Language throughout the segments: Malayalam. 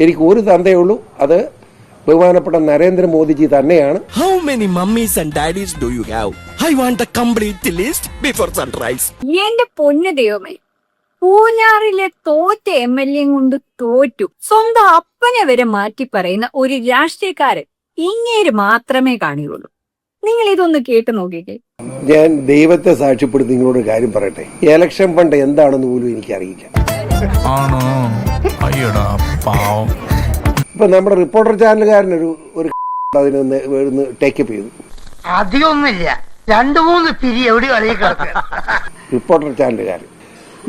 എനിക്ക് ഒരു തന്തയേ ഉള്ളൂ, അത് ബഹുമാനപ്പെട്ട നരേന്ദ്രമോദിജി തന്നെയാണ്. How many mummies and daddies do you have? I want the complete list before sunrise. എന്റെ പൊന്നു ദൈവമേ, പൂഞ്ഞാറിലെ തോറ്റ MLA കൊണ്ട് തോറ്റു സ്വന്തം അപ്പനെ വരെ മാറ്റി പറയുന്ന ഒരു രാഷ്ട്രീയക്കാരൻ ഇങ്ങേര് മാത്രമേ കാണുകയുള്ളൂ. നിങ്ങൾ ഇതൊന്ന് കേട്ടു നോക്കിക്കേ. ഞാൻ ദൈവത്തെ സാക്ഷ്യപ്പെടുത്തി നിങ്ങളോട് കാര്യം പറയട്ടെ, ഇലക്ഷൻ ഫണ്ട് എന്താണെന്ന് പോലും എനിക്കറിയില്ല. ഇപ്പൊ നമ്മുടെ റിപ്പോർട്ടർ ചാനലുകാരനൊരു അതിനൊന്ന് ടേക്കപ്പ് ചെയ്തു. അധികമൊന്നുമില്ല, 2-3 പിരി എവിടെ റിപ്പോർട്ടർ ചാനലുകാരൻ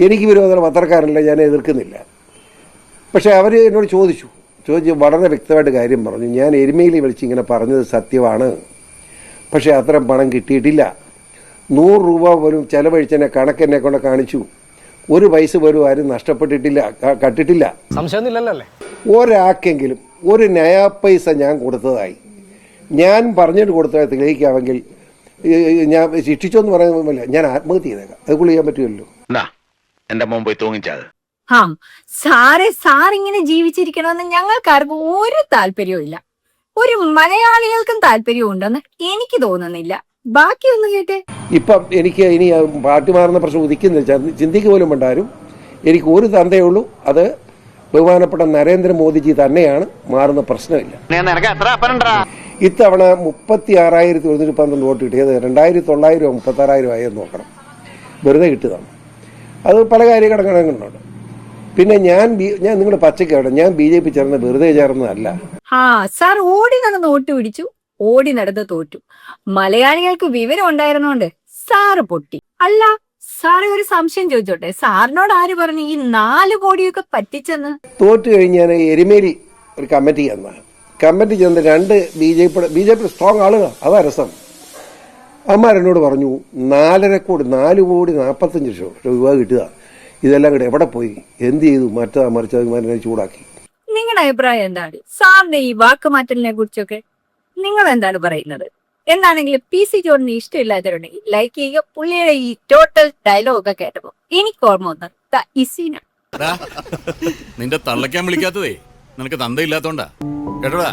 എനിക്ക് വിരോധന പത്രക്കാരനല്ല, ഞാൻ എതിർക്കുന്നില്ല. പക്ഷെ അവർ എന്നോട് ചോദിച്ചു വളരെ വ്യക്തമായിട്ട് കാര്യം പറഞ്ഞു. ഞാൻ എരുമേലി വിളിച്ച് ഇങ്ങനെ പറഞ്ഞത് സത്യമാണ്, പക്ഷെ അത്രയും പണം കിട്ടിയിട്ടില്ല. 100 രൂപ പോലും ചെലവഴിച്ചതിനെ കണക്കെന്നെ കൊണ്ട് കാണിച്ചു. ഒരു പൈസ പോലും ആരും നഷ്ടപ്പെട്ടിട്ടില്ല, കട്ടിട്ടില്ല. ഒരാൾക്കെങ്കിലും ഒരു നയാ പൈസ ഞാൻ കൊടുത്തതായി ഞാൻ പറഞ്ഞിട്ട് കൊടുത്തതായി തെളിയിക്കാമെങ്കിൽ ഞാൻ ശിക്ഷിച്ചോന്ന് പറയുന്നില്ല, ഞാൻ ആത്മഹത്യ ചെയ്തേക്കാം. അത് ചെയ്യാൻ പറ്റുമല്ലോ. എന്റെ മുമ്പ് തൂങ്ങിച്ചത് സാറിങ്ങനെ ജീവിച്ചിരിക്കണമെന്ന് ഞങ്ങൾക്കാർക്കും ഒരു താല്പര്യവും ഇല്ല. ഒരു മലയാളികൾക്കും താല്പര്യം ഉണ്ടെന്ന് എനിക്ക് തോന്നുന്നില്ല. ബാക്കിയൊന്നും കേട്ടെ. ഇപ്പം എനിക്ക് ഇനി പാർട്ടി മാറുന്ന പ്രശ്നം ഉദിക്കുന്നില്ല, ചിന്തിക്ക് പോലും വേണ്ടാരും. എനിക്ക് ഒരു തന്തയേ ഉള്ളൂ, അത് ബഹുമാനപ്പെട്ട നരേന്ദ്രമോദിജി തന്നെയാണ്. മാറുന്ന പ്രശ്നമില്ല. ഇത്തവണ 36,112 വോട്ട് കിട്ടിയത് 2,900 36,000 ആയെന്ന് നോക്കണം. വെറുതെ കിട്ടിയതാണ്. അത് പല കാര്യഘടകങ്ങളുണ്ട്. പിന്നെ ഞാൻ നിങ്ങൾ പച്ചക്കാണ്, ഞാൻ BJP ചേർന്ന് വെറുതെ ചേർന്നതല്ല. സാർ ഓടി നടന്ന് വോട്ട് പിടിച്ചു, ഓടി നടന്ന് തോറ്റു. മലയാളികൾക്ക് വിവരം ഉണ്ടായിരുന്നോണ്ട് സാറ് പൊട്ടി. അല്ല സാറ് ഒരു സംശയം ചോദിച്ചോട്ടെ, സാറിനോട് ആര് പറഞ്ഞു ഈ 4 കോടിയൊക്കെ പറ്റിച്ചെന്ന്? തോറ്റു കഴിഞ്ഞാൽ എരുമേലി ഒരു കമ്മിറ്റി ചെന്ന് 2 BJP സ്ട്രോങ് ആളുകൾ, അതാ രസം. അമ്മാരെന്നോട് പറഞ്ഞു 4.5 കോടി 4 കോടി 45 ലക്ഷം രൂപ കിട്ടുക. ഇതെല്ലാം കൂടെ എവിടെ പോയി, എന്ത് ചെയ്തു, മറിച്ചത് ചൂടാക്കി. നിങ്ങളുടെ അഭിപ്രായം എന്താണ് സാറിന്റെ ഈ വാക്കുമാറ്റലിനെ കുറിച്ചൊക്കെ? നിങ്ങൾ എന്താണ് പറയുന്നത്? എന്താണെങ്കിലും PC ജോണിന് ഇഷ്ടമില്ലാത്തവരുണ്ടെങ്കിൽ ലൈക്ക് ചെയ്യുക. പുള്ളിയുടെ ഈ ടോട്ടൽ ഡയലോഗ് ഒക്കെ കേട്ടപ്പോ എനിക്ക് ഓർമ്മ വന്നത് ഇസീന. നിന്റെ തള്ളക്കാൻ വിളിക്കാത്തതേ നിനക്ക് തന്തയില്ലാത്തോണ്ടാ കേട്ടോടാ.